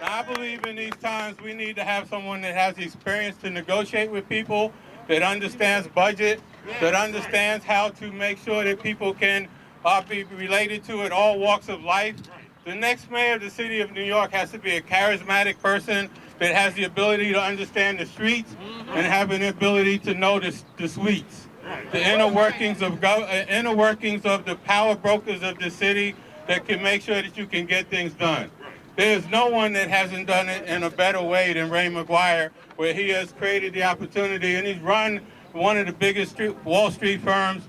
Now, I believe in these times we need to have someone that has the experience to negotiate with people, that understands budget, that understands how to make sure that people can be related to at all walks of life. The next mayor of the city of New York has to be a charismatic person that has the ability to understand the streets and have an ability to know the sweets, the inner workings of the power brokers of the city that can make sure that you can get things done. There's no one that hasn't done it in a better way than Ray McGuire, where he has created the opportunity, and he's run one of the biggest Wall Street firms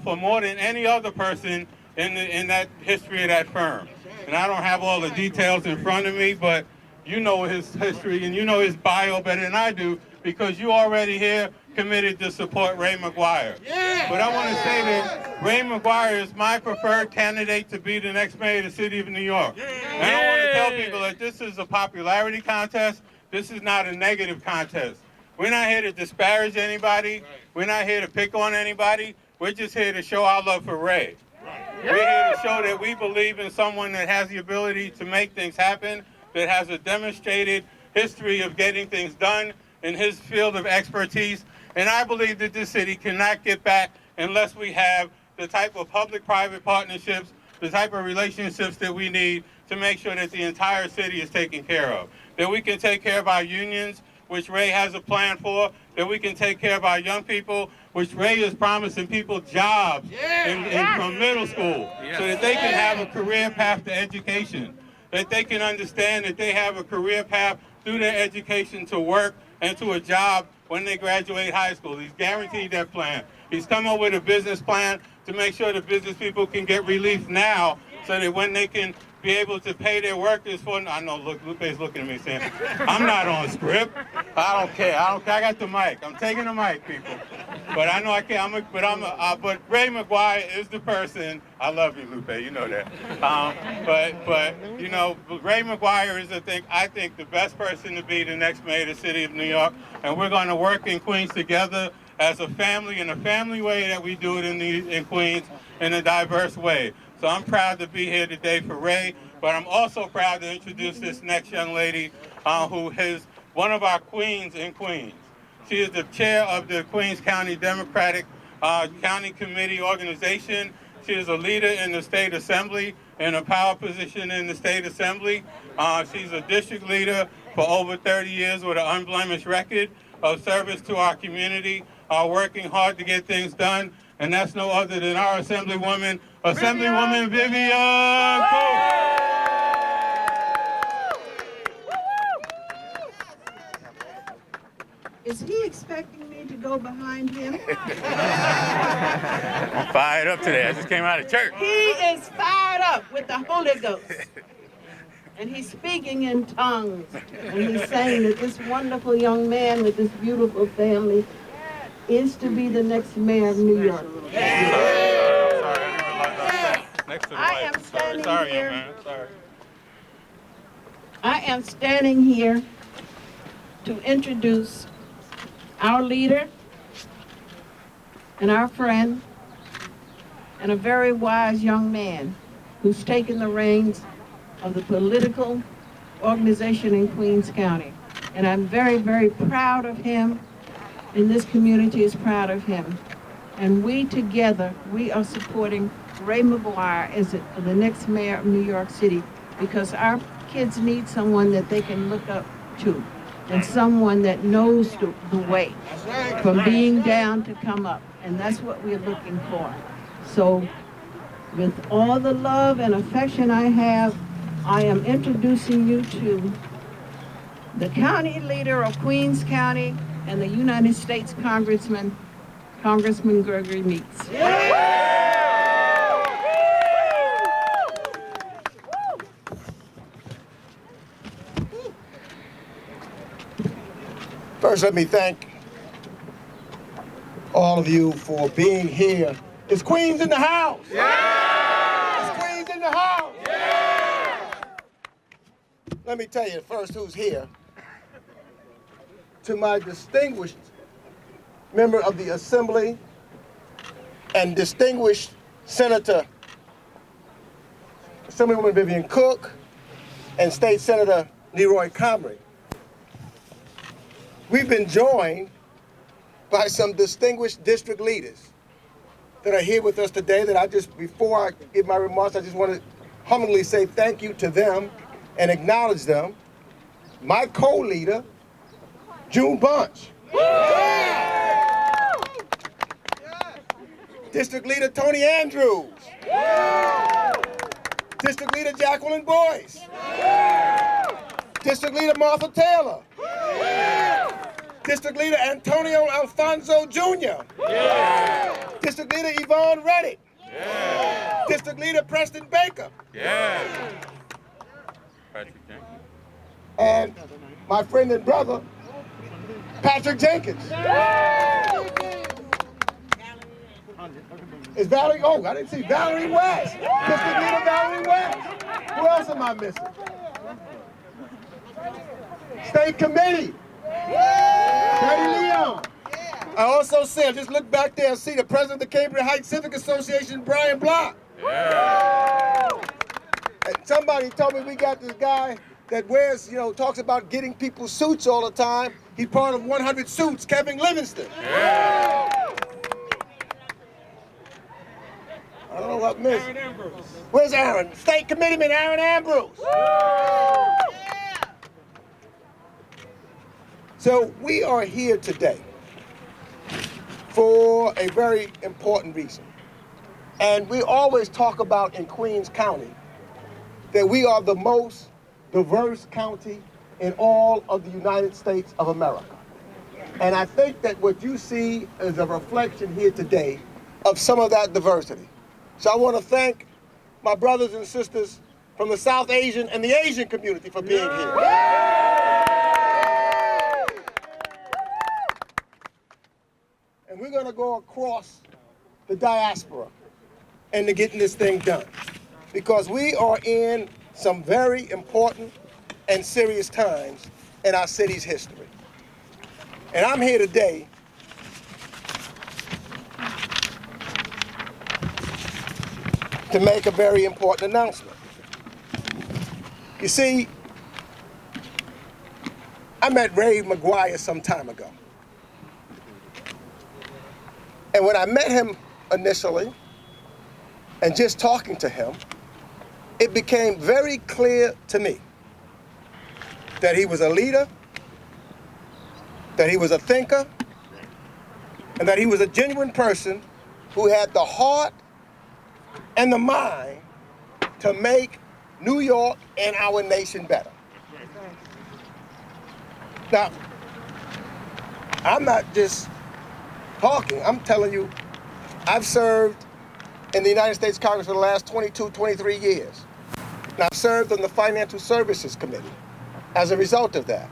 for more than any other person in that history of that firm. And I don't have all the details in front of me, but you know his history and you know his bio better than I do, because you already here committed to support Ray McGuire. Yeah. But I want to say that Ray McGuire is my preferred candidate to be the next mayor of the city of New York. Yeah. And I want to tell people that this is a popularity contest. This is not a negative contest. We're not here to disparage anybody. We're not here to pick on anybody. We're just here to show our love for Ray. We're here to show that we believe in someone that has the ability to make things happen, that has a demonstrated history of getting things done in his field of expertise. And I believe that this city cannot get back unless we have the type of public-private partnerships, the type of relationships that we need to make sure that the entire city is taken care of. That we can take care of our unions, which Ray has a plan for, that we can take care of our young people, which Ray is promising people jobs from middle school, so that they can have a career path to education, that they can understand that they have a career path through their education to work and to a job when they graduate high school. He's guaranteed that plan. He's come up with a business plan to make sure the business people can get relief now, so that when they can be able to pay their workers for, I know, look, Lupe's looking at me saying, I'm not on script. I don't care. I got the mic. I'm taking the mic, people. But I know I can't. But Ray McGuire is the person. I love you, Lupe. You know that. But you know, Ray McGuire is, I think, the best person to be the next mayor of the city of New York. And we're going to work in Queens together as a family, in a family way that we do it in Queens, in a diverse way. So I'm proud to be here today for Ray, but I'm also proud to introduce this next young lady who is one of our queens in Queens. She is the chair of the Queens County Democratic County Committee organization. She is a leader in the state assembly, in a power position in the state assembly. She's a district leader for over 30 years with an unblemished record of service to our community, working hard to get things done. And that's no other than our Assemblywoman Vivian Cook. Is he expecting me to go behind him? I'm fired up today. I just came out of church. He is fired up with the Holy Ghost. And he's speaking in tongues. And he's saying that this wonderful young man with this beautiful family is to be the next mayor of New York. I am standing here. I am standing here to introduce our leader and our friend and a very wise young man who's taken the reins of the political organization in Queens County. And I'm very, very proud of him, and this community is proud of him. And we together, we are supporting Ray McGuire as the next mayor of New York City, because our kids need someone that they can look up to, and someone that knows the way from being down to come up. And that's what we're looking for. So with all the love and affection I have, I am introducing you to the county leader of Queens County and the United States Congressman Gregory Meeks. First, let me thank all of you for being here. Is Queens in the house? Yeah! Is Queens in the house? Yeah! Let me tell you first who's here. To my distinguished member of the Assembly and distinguished Senator, Assemblywoman Vivian Cook, and State Senator Leroy Comrie. We've been joined by some distinguished district leaders that are here with us today that before I give my remarks, I just want to humbly say thank you to them and acknowledge them. My co-leader, June Bunch. Yeah. District Leader Tony Andrews. Yeah. District Leader Jacqueline Boyce. Yeah. District Leader Martha Taylor. Yeah. District Leader Antonio Alfonso Jr. Yeah. District Leader Yvonne Reddick. Yeah. District Leader Preston Baker. Yeah. Patrick Jenkins. And my friend and brother, Patrick Jenkins. Yeah. Is Valerie, oh, I didn't see Valerie West. District Leader Valerie West. Who else am I missing? State Committee. Freddie Leon. I also see, I just look back there and see the president of the Cambria Heights Civic Association, Brian Block. Yeah. And somebody told me we got this guy that wears, talks about getting people suits all the time. He's part of 100 Suits, Kevin Livingston. Yeah. I don't know what missed. Aaron Ambrose. Where's Aaron? State Committeeman Aaron Ambrose. Yeah. So we are here today for a very important reason. And we always talk about in Queens County that we are the most diverse county in all of the United States of America. And I think that what you see is a reflection here today of some of that diversity. So I want to thank my brothers and sisters from the South Asian and the Asian community for being here. And we're going to go across the diaspora and to getting this thing done, because we are in some very important and serious times in our city's history. And I'm here today to make a very important announcement. You see, I met Ray McGuire some time ago. And when I met him initially, and just talking to him, it became very clear to me that he was a leader, that he was a thinker, and that he was a genuine person who had the heart and the mind to make New York and our nation better. Now, I'm not just talking, I'm telling you, I've served in the United States Congress for the last 22, 23 years. And I've served on the Financial Services Committee as a result of that.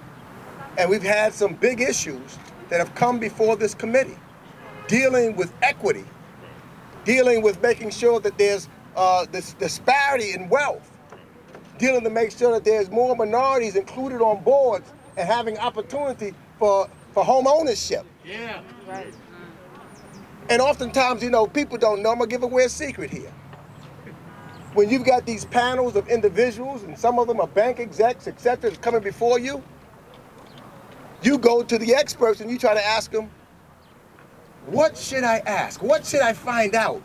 And we've had some big issues that have come before this committee, dealing with equity, dealing with making sure that there's this disparity in wealth, dealing to make sure that there's more minorities included on boards and having opportunity for home ownership. Yeah, right. And oftentimes, people don't know. I'm gonna give away a secret here. When you've got these panels of individuals, and some of them are bank execs, etc., coming before you, you go to the experts and you try to ask them, what should I ask? What should I find out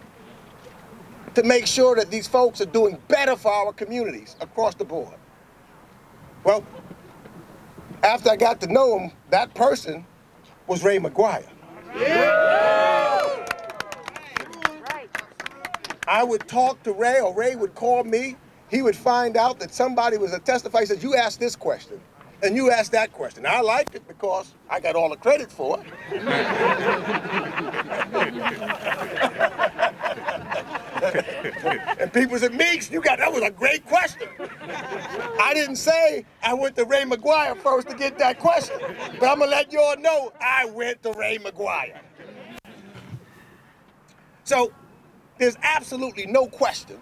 to make sure that these folks are doing better for our communities across the board? Well, after I got to know him, that person was Ray McGuire. Yeah. I would talk to Ray, or Ray would call me. He would find out that somebody was a testifier. He said, you asked this question, and you asked that question. I liked it because I got all the credit for it. And people said, Meeks, that was a great question. I didn't say I went to Ray McGuire first to get that question, but I'm gonna let you all know I went to Ray McGuire. So there's absolutely no question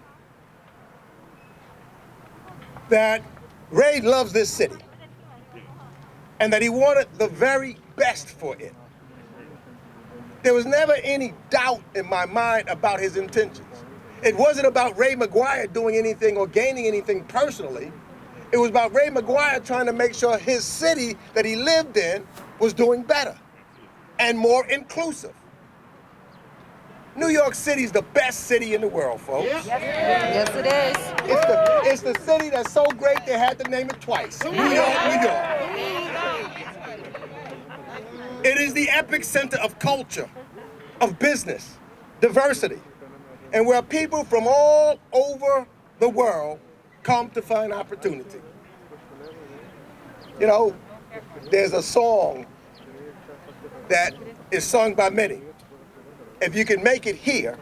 that Ray loves this city and that he wanted the very best for it. There was never any doubt in my mind about his intentions. It wasn't about Ray McGuire doing anything or gaining anything personally. It was about Ray McGuire trying to make sure his city that he lived in was doing better and more inclusive. New York City is the best city in the world, folks. Yes, it is. It's the city that's so great they had to name it twice. New York, New York. It is the epic center of culture, of business, diversity, and where people from all over the world come to find opportunity. You know, there's a song that is sung by many. If you can make it here,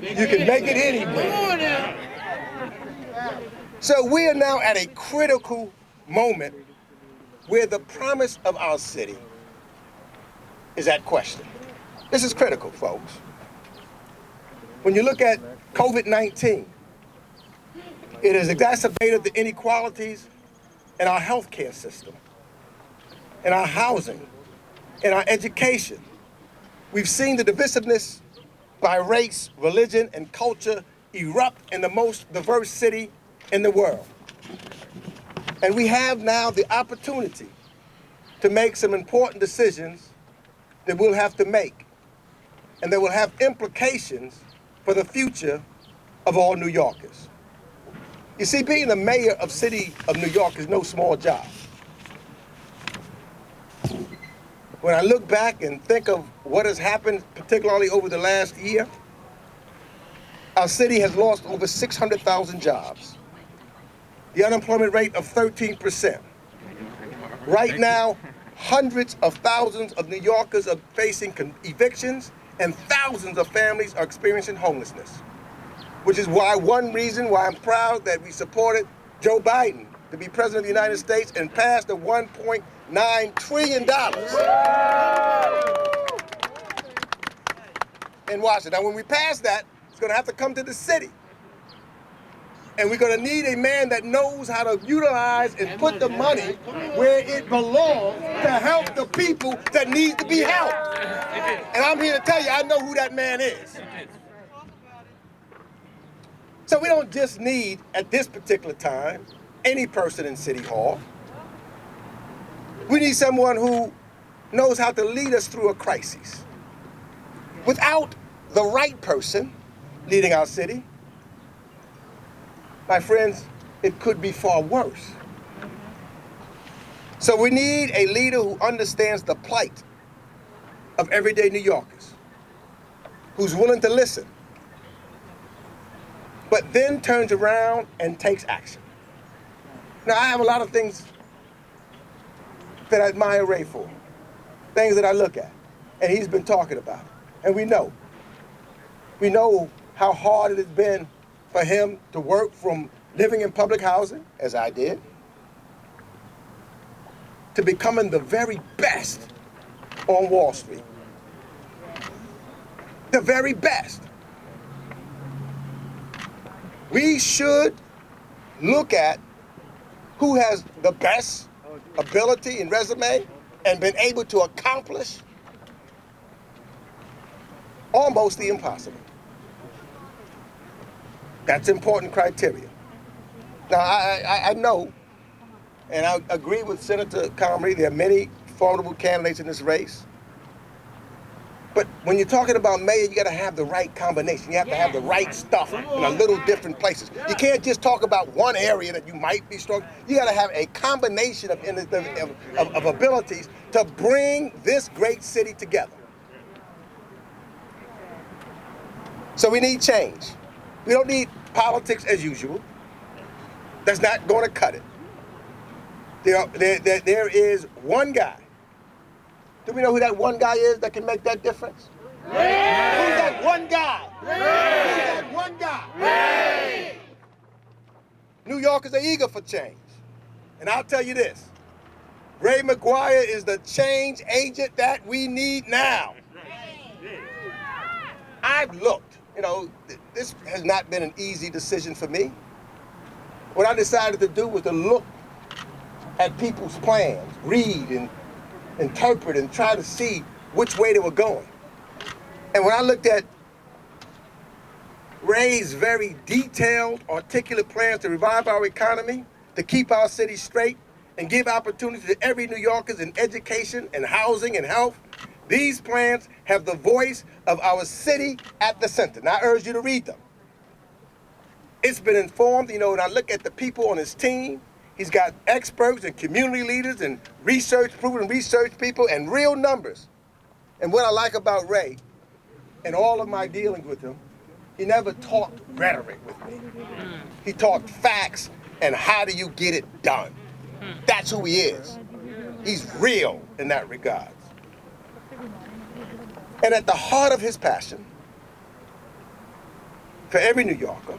you can make it anywhere. So we are now at a critical moment where the promise of our city is at question. This is critical, folks. When you look at COVID-19, it has exacerbated the inequalities in our healthcare system, in our housing, in our education. We've seen the divisiveness by race, religion, and culture erupt in the most diverse city in the world. And we have now the opportunity to make some important decisions that we'll have to make, and that will have implications for the future of all New Yorkers. You see, being the mayor of City of New York is no small job. When I look back and think of what has happened, particularly over the last year, our city has lost over 600,000 jobs. The unemployment rate of 13%. Right now, hundreds of thousands of New Yorkers are facing evictions, and thousands of families are experiencing homelessness. Which is one reason why I'm proud that we supported Joe Biden to be president of the United States and passed the $1.9 trillion in Washington. Now, when we pass that, it's going to have to come to the city. And we're going to need a man that knows how to utilize and put the money where it belongs to help the people that need to be helped. And I'm here to tell you, I know who that man is. So we don't just need, at this particular time, any person in City Hall. We need someone who knows how to lead us through a crisis. Without the right person leading our city, my friends, it could be far worse. So we need a leader who understands the plight of everyday New Yorkers, who's willing to listen, but then turns around and takes action. Now, I have a lot of things that I admire Ray for, things that I look at, and he's been talking about. And we know how hard it has been for him to work from living in public housing, as I did, to becoming the very best on Wall Street. The very best. We should look at who has the best ability and resume and been able to accomplish almost the impossible. That's important criteria. Now, I know, and I agree with Senator Comrie, there are many formidable candidates in this race. But when you're talking about mayor, you got to have the right combination. You have to have the right stuff in a little different places. You can't just talk about one area that you might be strong. You got to have a combination of abilities to bring this great city together. So we need change. We don't need politics as usual. That's not going to cut it. There is one guy. Do we know who that one guy is that can make that difference? Ray! Who's that one guy? Ray! Who's that one guy? Ray! New Yorkers are eager for change. And I'll tell you this, Ray McGuire is the change agent that we need now. I've looked, this has not been an easy decision for me. What I decided to do was to look at people's plans, read and interpret and try to see which way they were going. And when I looked at Ray's very detailed, articulate plans to revive our economy, to keep our city straight and give opportunity to every New Yorker in education and housing and health. These plans have the voice of our city at the center. And I urge you to read them. It's been informed, you know, when I look at the people on his team, he's got experts and community leaders and proven research people and real numbers. And what I like about Ray, and all of my dealings with him, he never talked rhetoric with me. He talked facts and how do you get it done. That's who he is. He's real in that regard. And at the heart of his passion for every New Yorker,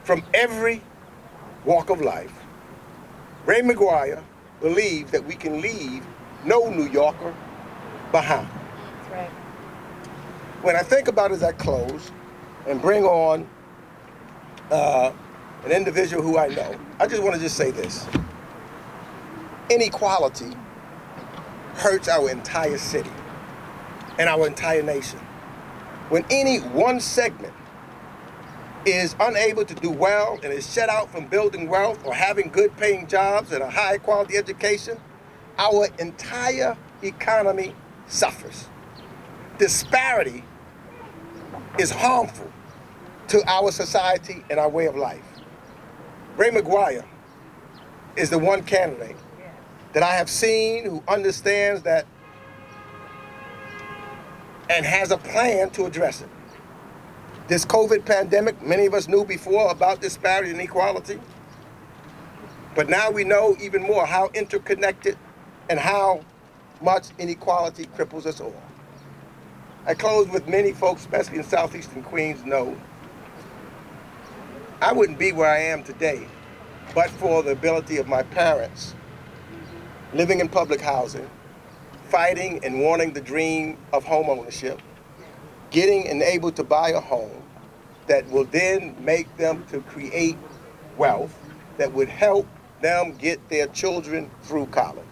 from every walk of life, Ray McGuire believes that we can leave no New Yorker behind. That's right. When I think about it as I close and bring on an individual who I know, I just want to just say this. Inequality hurts our entire city and our entire nation. When any one segment is unable to do well and is shut out from building wealth or having good paying jobs and a high quality education, our entire economy suffers. Disparity is harmful to our society and our way of life. Ray McGuire is the one candidate that I have seen who understands that and has a plan to address it. This COVID pandemic, many of us knew before about disparity and inequality, but now we know even more how interconnected and how much inequality cripples us all. I close with many folks, especially in southeastern Queens, know I wouldn't be where I am today but for the ability of my parents living in public housing, fighting and wanting the dream of home ownership, getting and able to buy a home that will then make them to create wealth that would help them get their children through college.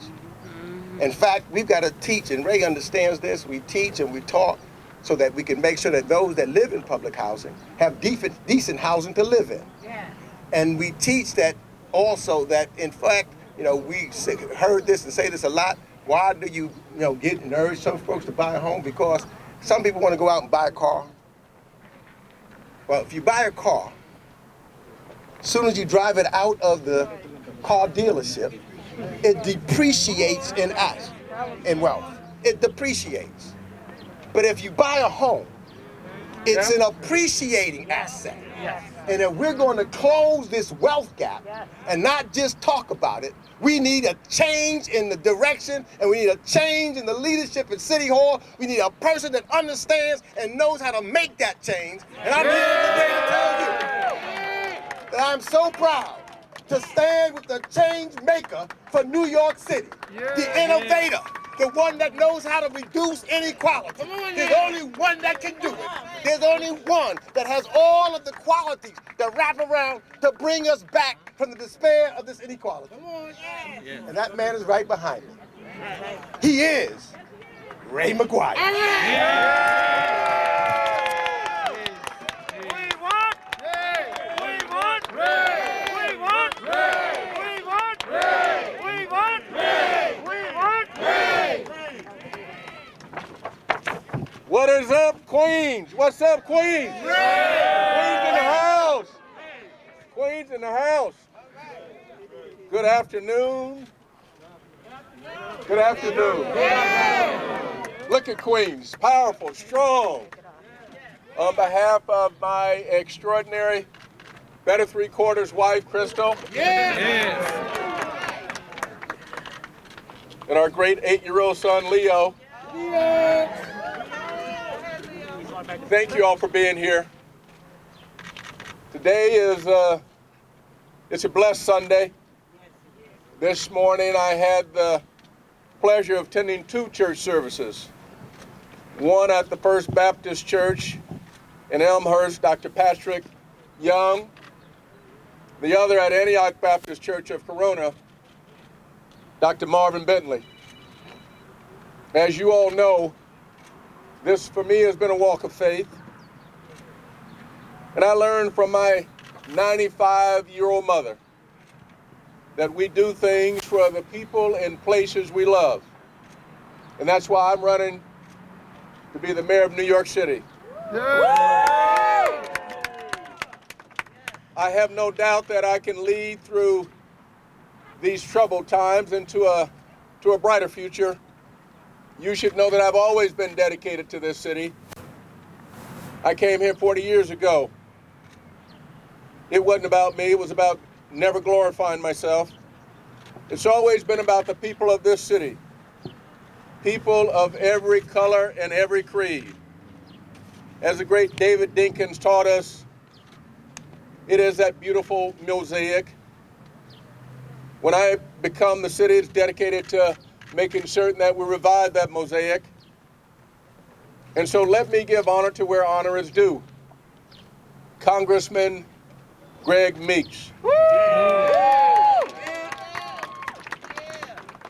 In fact, we've got to teach, and Ray understands this, we teach and we talk so that we can make sure that those that live in public housing have decent housing to live in. Yeah. And we teach that also that, in fact, you know, we heard this and say this a lot. Why do you get and urge some folks to buy a home? Because some people want to go out and buy a car. Well, if you buy a car, as soon as you drive it out of the car dealership, it depreciates in wealth. It depreciates. But if you buy a home, it's an appreciating asset. And if we're going to close this wealth gap and not just talk about it, we need a change in the direction, and we need a change in the leadership at City Hall. We need a person that understands and knows how to make that change. And I'm here today to tell you that I'm so proud to stand with the change maker for New York City, the innovator, the one that knows how to reduce inequality. There's only one that can do it. There's only one that has all of the qualities that wrap around to bring us back from the despair of this inequality. And that man is right behind me. He is Ray McGuire. What is up, Queens? What's up, Queens? Queens in the house. Queens in the house. Good afternoon. Good afternoon. Look at Queens, powerful, strong. On behalf of my extraordinary better three-quarters wife, Crystal. And our great 8-year-old son, Leo. Thank you all for being here. Today is it's a blessed Sunday. This morning I had the pleasure of attending 2 church services. One at the First Baptist Church in Elmhurst, Dr. Patrick Young. The other at Antioch Baptist Church of Corona, Dr. Marvin Bentley. As you all know, this for me has been a walk of faith. And I learned from my 95-year-old mother that we do things for the people and places we love. And that's why I'm running to be the mayor of New York City. I have no doubt that I can lead through these troubled times into a brighter future. You should know that I've always been dedicated to this city. I came here 40 years ago. It wasn't about me, it was about never glorifying myself. It's always been about the people of this city. People of every color and every creed. As the great David Dinkins taught us, it is that beautiful mosaic. When I become the city, it's dedicated to making certain that we revive that mosaic. And so let me give honor to where honor is due. Congressman Greg Meeks.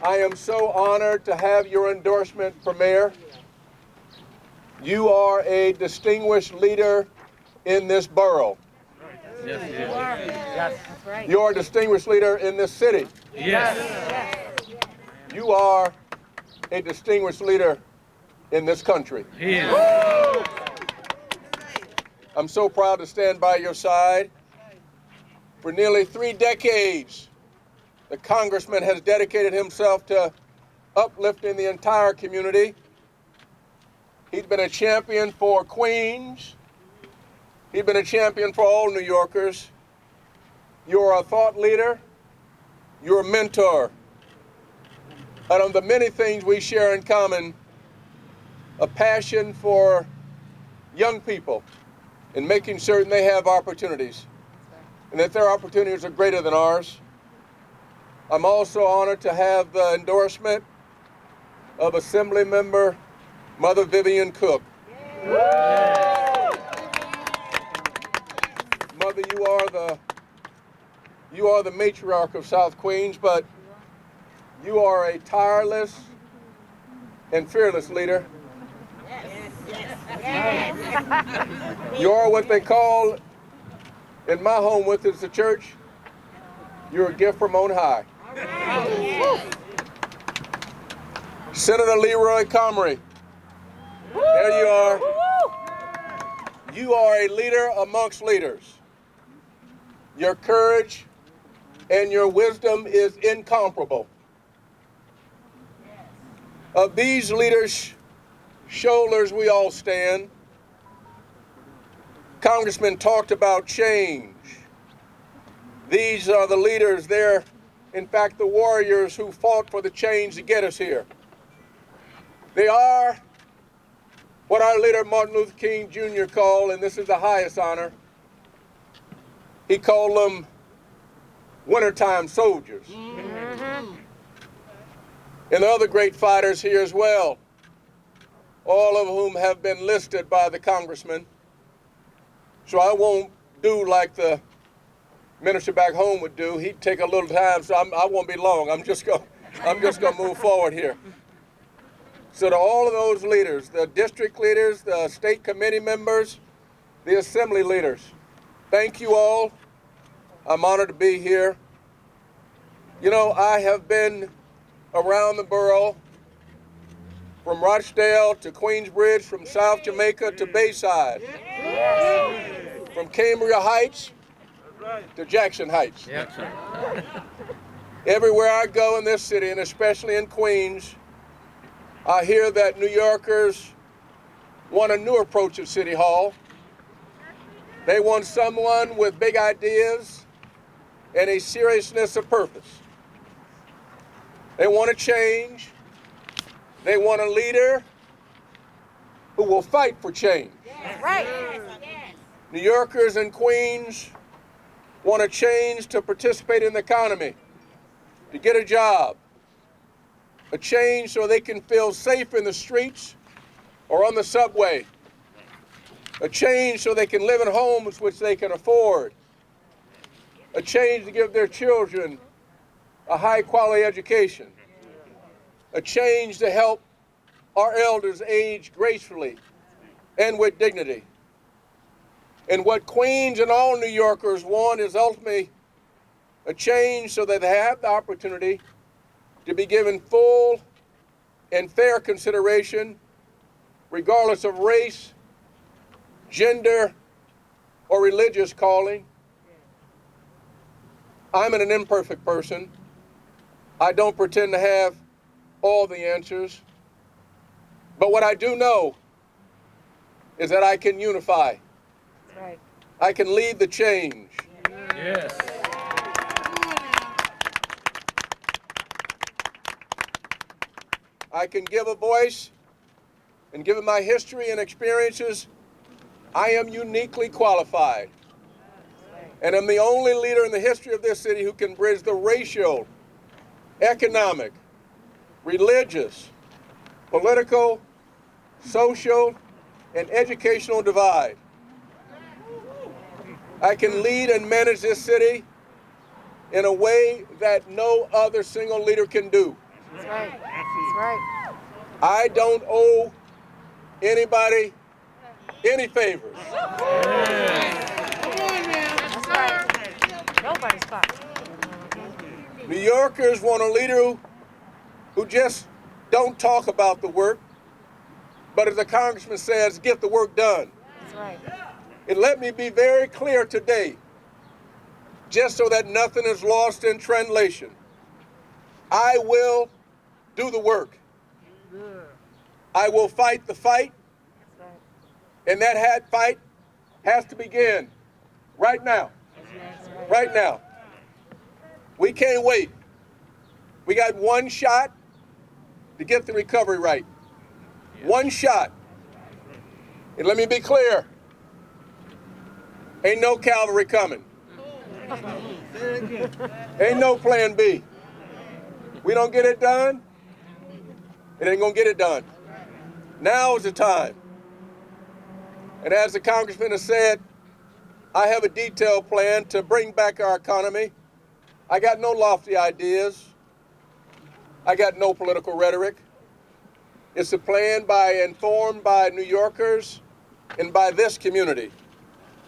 I am so honored to have your endorsement for mayor. You are a distinguished leader in this borough. Yes, yes. Right. You are a distinguished leader in this city. Yes. You are a distinguished leader in this country. Yes. I'm so proud to stand by your side. For nearly 3 decades, the congressman has dedicated himself to uplifting the entire community. He's been a champion for Queens. He's been a champion for all New Yorkers. You're a thought leader. You're a mentor. And of the many things we share in common, a passion for young people and making certain they have opportunities and that their opportunities are greater than ours. I'm also honored to have the endorsement of Assembly Member Mother Vivian Cook. Mother, you are the matriarch of South Queens, but you are a tireless and fearless leader. You're what they call in my home with is the church. You're a gift from on high. Senator Leroy Comrie, there you are. You are a leader amongst leaders. Your courage and your wisdom is incomparable. Of these leaders' shoulders we all stand. Congressman talked about change. These are the leaders. They're, in fact, the warriors who fought for the change to get us here. They are what our leader Martin Luther King Jr. called, and this is the highest honor, he called them wintertime soldiers. And the other great fighters here as well, all of whom have been listed by the congressman. So I won't do like the minister back home would do. He'd take a little time, so I won't be long. I'm just gonna move forward here. So to all of those leaders, the district leaders, the state committee members, the assembly leaders, thank you all. I'm honored to be here. You know, I have been around the borough from Rochdale to Queensbridge, from South Jamaica to Bayside, from Cambria Heights to Jackson Heights. Everywhere I go in this city, and especially in Queens, I hear that New Yorkers want a new approach at City Hall. They want someone with big ideas and a seriousness of purpose. They want to change. They want a leader who will fight for change. Right. New Yorkers and Queens want to change to participate in the economy, to get a job, a change so they can feel safe in the streets or on the subway, a change so they can live in homes which they can afford, a change to give their children a high-quality education, a change to help our elders age gracefully and with dignity. And what Queens and all New Yorkers want is ultimately a change so that they have the opportunity to be given full and fair consideration regardless of race, gender, or religious calling. I'm an imperfect person. I don't pretend to have all the answers. But what I do know is that I can unify. That's right. I can lead the change. Yes. I can give a voice, and given my history and experiences, I am uniquely qualified. And I'm the only leader in the history of this city who can bridge the racial, economic, religious, political, social, and educational divide. I can lead and manage this city in a way that no other single leader can do. That's right. That's right. I don't owe anybody any favors. That's right. Nobody's box. New Yorkers want a leader who just don't talk about the work, but as the congressman says, get the work done. That's right. And let me be very clear today, just so that nothing is lost in translation. I will do the work. I will fight the fight, That's right. and that fight has to begin right now. That's right. Right now. We can't wait. We got one shot to get the recovery right. One shot. And let me be clear. Ain't no cavalry coming. Ain't no plan B. We don't get it done, it ain't gonna get it done. Now is the time. And as the congressman has said, I have a detailed plan to bring back our economy. I got no lofty ideas. I got no political rhetoric. It's a plan informed by New Yorkers and by this community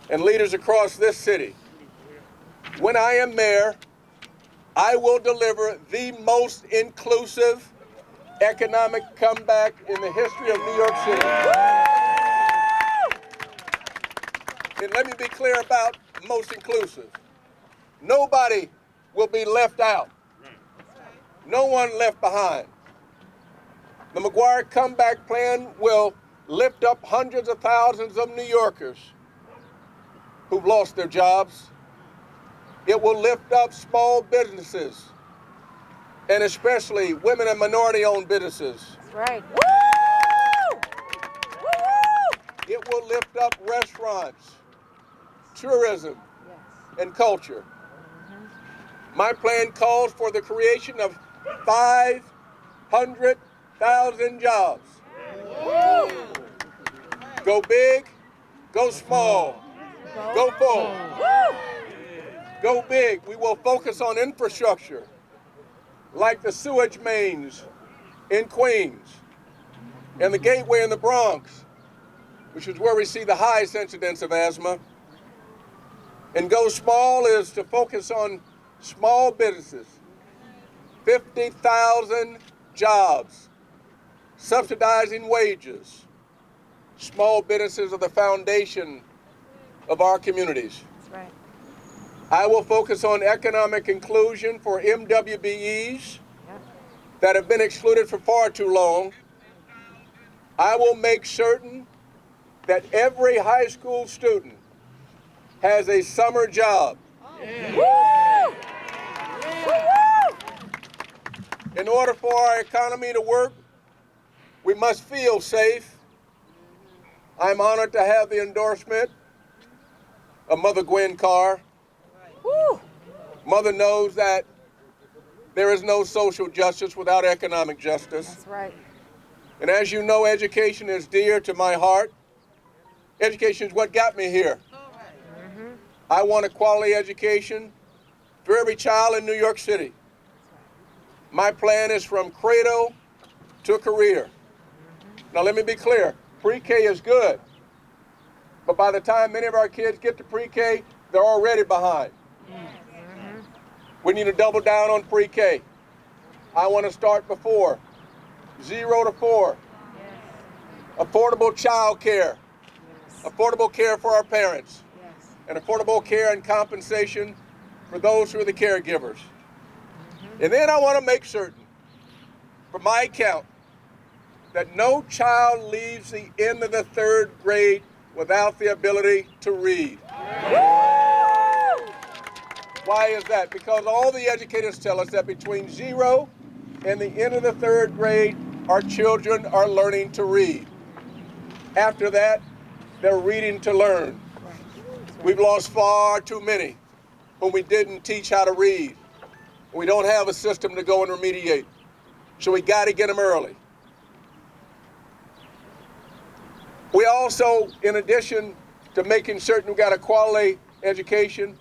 and leaders across this city. When I am mayor, I will deliver the most inclusive economic comeback in the history of New York City. And let me be clear about most inclusive. Nobody will be left out. No one left behind. The McGuire comeback plan will lift up hundreds of thousands of New Yorkers who've lost their jobs. It will lift up small businesses, and especially women and minority-owned businesses. That's right. Woo! Woo! It will lift up restaurants, tourism, Yes. and culture. My plan calls for the creation of 500,000 jobs. Woo! Go big, go small, go forward. Woo! Go big. We will focus on infrastructure like the sewage mains in Queens and the gateway in the Bronx, which is where we see the highest incidence of asthma. And go small is to focus on small businesses, 50,000 jobs, subsidizing wages. Small businesses are the foundation of our communities. That's right. I will focus on economic inclusion for MWBEs Yeah. that have been excluded for far too long. I will make certain that every high school student has a summer job. Woo! Woo! In order for our economy to work, we must feel safe. I'm honored to have the endorsement of Mother Gwen Carr. Woo! Mother knows that there is no social justice without economic justice. That's right. And as you know, education is dear to my heart. Education is what got me here. I want a quality education for every child in New York City. My plan is from cradle to career. Now let me be clear, pre-K is good, but by the time many of our kids get to pre-K, they're already behind. We need to double down on pre-K. I want to start before 0 to 4. Affordable child care, affordable care for our parents, and affordable care and compensation for those who are the caregivers. And then I want to make certain, for my account, that no child leaves the end of the 3rd grade without the ability to read. Why is that? Because all the educators tell us that between 0 and the end of the 3rd grade, our children are learning to read. After that, they're reading to learn. We've lost far too many whom we didn't teach how to read. We don't have a system to go and remediate. So we got to get them early. We also, in addition to making certain we got a quality education,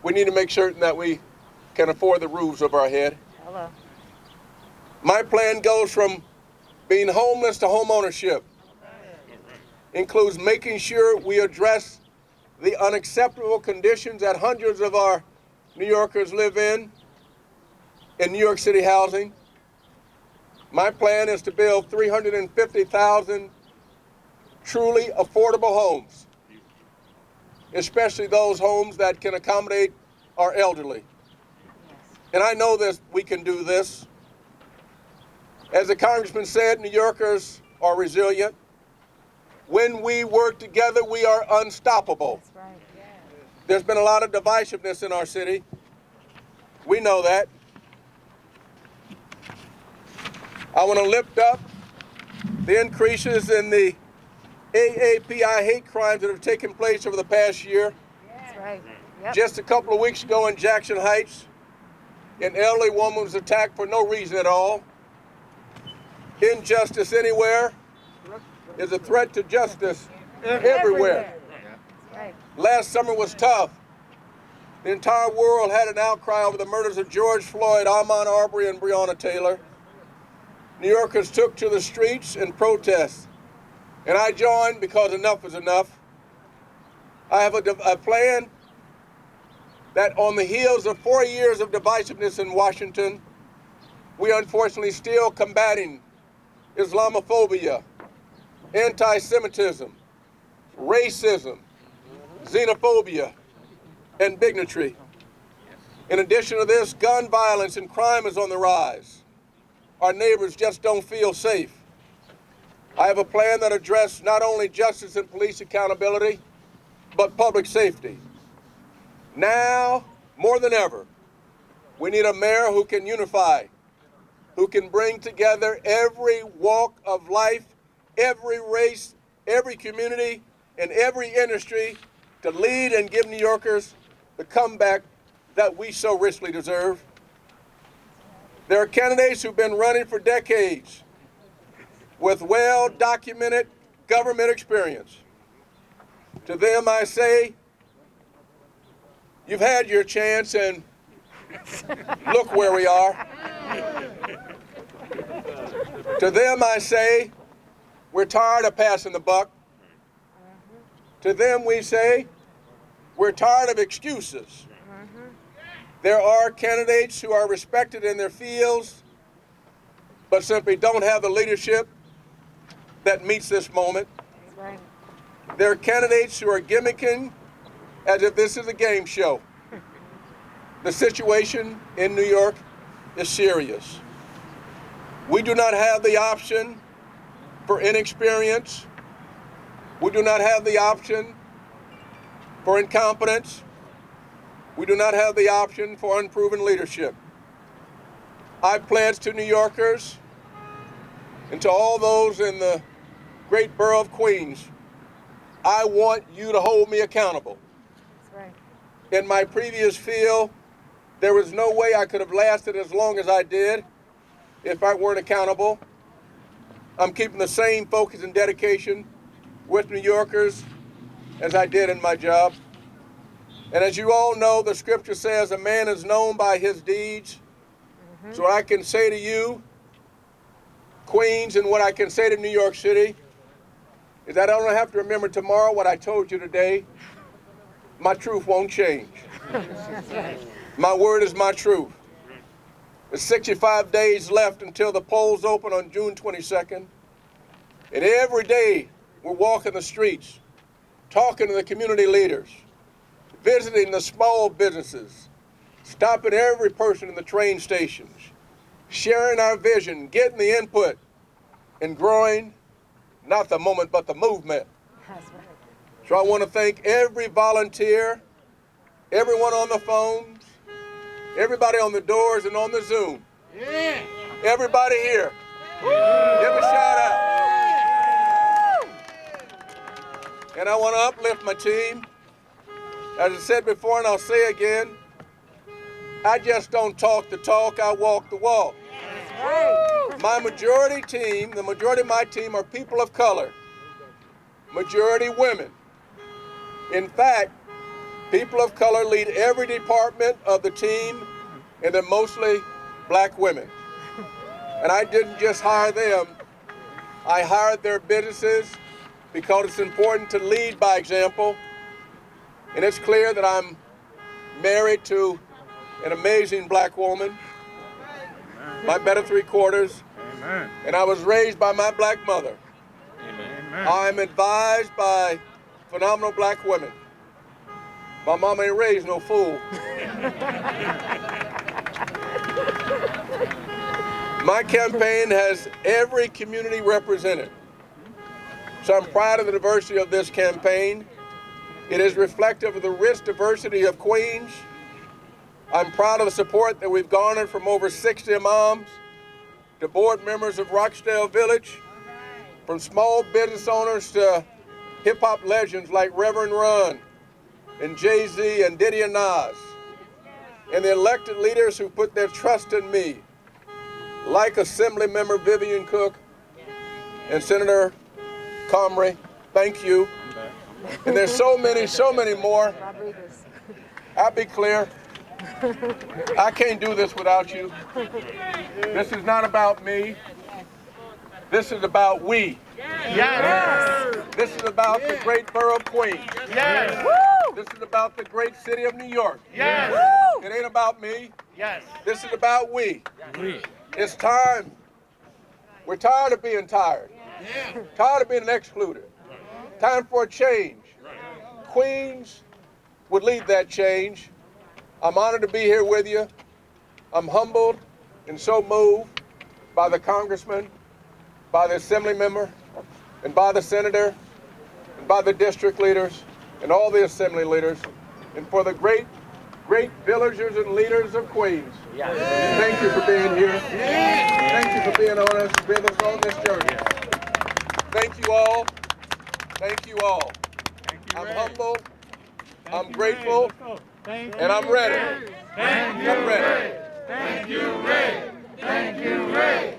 we need to make certain that we can afford the roofs over our head. Hello. My plan goes from being homeless to home ownership. Includes making sure we address the unacceptable conditions that hundreds of our New Yorkers live in New York City housing. My plan is to build 350,000 truly affordable homes, especially those homes that can accommodate our elderly. And I know that we can do this. As the congressman said, New Yorkers are resilient. When we work together, we are unstoppable. That's right. Yeah. There's been a lot of divisiveness in our city. We know that. I want to lift up the increases in the APOYA hate crimes that have taken place over the past year. That's right. Yep. Just a couple of weeks ago in Jackson Heights, an elderly woman was attacked for no reason at all. Injustice anywhere is a threat to justice everywhere. That's right. Last summer was tough. The entire world had an outcry over the murders of George Floyd, Ahmaud Arbery, and Breonna Taylor. New Yorkers took to the streets in protest, and I joined because enough is enough. I have a plan that on the heels of 4 years of divisiveness in Washington, we are unfortunately still combating Islamophobia, anti-Semitism, racism, xenophobia, and bigotry. In addition to this, gun violence and crime is on the rise. Our neighbors just don't feel safe. I have a plan that addresses not only justice and police accountability, but public safety. Now, more than ever, we need a mayor who can unify, who can bring together every walk of life, every race, every community, and every industry to lead and give New Yorkers the comeback that we so richly deserve. There are candidates who've been running for decades with well-documented government experience. To them I say, you've had your chance and look where we are. To them I say, we're tired of passing the buck. To them we say, we're tired of excuses. There are candidates who are respected in their fields, but simply don't have the leadership that meets this moment. Right. There are candidates who are gimmicking as if this is a game show. The situation in New York is serious. We do not have the option for inexperience. We do not have the option for incompetence. We do not have the option for unproven leadership. I pledge to New Yorkers and to all those in the great borough of Queens, I want you to hold me accountable. That's right. In my previous field, there was no way I could have lasted as long as I did if I weren't accountable. I'm keeping the same focus and dedication with New Yorkers as I did in my job. And as you all know, the scripture says a man is known by his deeds. So what I can say to you, Queens, and what I can say to New York City is that I don't have to remember tomorrow what I told you today. My truth won't change. That's right. My word is my truth. There's 65 days left until the polls open on June 22nd. And every day we're walking the streets, talking to the community leaders, visiting the small businesses, stopping every person in the train stations, sharing our vision, getting the input, and growing, not the moment, but the movement. That's right. So I want to thank every volunteer, everyone on the phones, everybody on the doors and on the Zoom. Yeah. Everybody here. Give a shout out. And I want to uplift my team. As I said before, and I'll say again, I just don't talk the talk, I walk the walk. My majority team, the majority of my team are people of color, majority women. In fact, people of color lead every department of the team, and they're mostly black women. And I didn't just hire them, I hired their businesses because it's important to lead by example. And it's clear that I'm married to an amazing black woman, my better three-quarters, and I was raised by my black mother. Amen. I'm advised by phenomenal black women. My mama ain't raised no fool. My campaign has every community represented. So I'm proud of the diversity of this campaign. It is reflective of the rich diversity of Queens. I'm proud of the support that we've garnered from over 60 imams, to board members of Roxdale Village, from small business owners to hip-hop legends like Reverend Run and Jay-Z and Diddy and Nas, and the elected leaders who put their trust in me, like Assembly Member Vivian Cook and Senator Comrie. Thank you. And there's so many more. I'll be clear. I can't do this without you. This is not about me. This is about we. Yes. This is about the great borough of Queens. Yes. This is about the great city of New York. Yes. It ain't about me. Yes. This is about we. It's time. We're tired of being tired. Tired of being excluded. Time for a change. Queens would lead that change. I'm honored to be here with you. I'm humbled and so moved by the congressman, by the assembly member, and by the senator, and by the district leaders, and all the assembly leaders, and for the great villagers and leaders of Queens. Thank you for being here. Thank you for being on us, with us on this journey. Thank you all. Thank you all. I'm humbled. I'm grateful. And I'm ready. Thank you, I'm ready. Ray. Thank you, Ray. Thank you, Ray.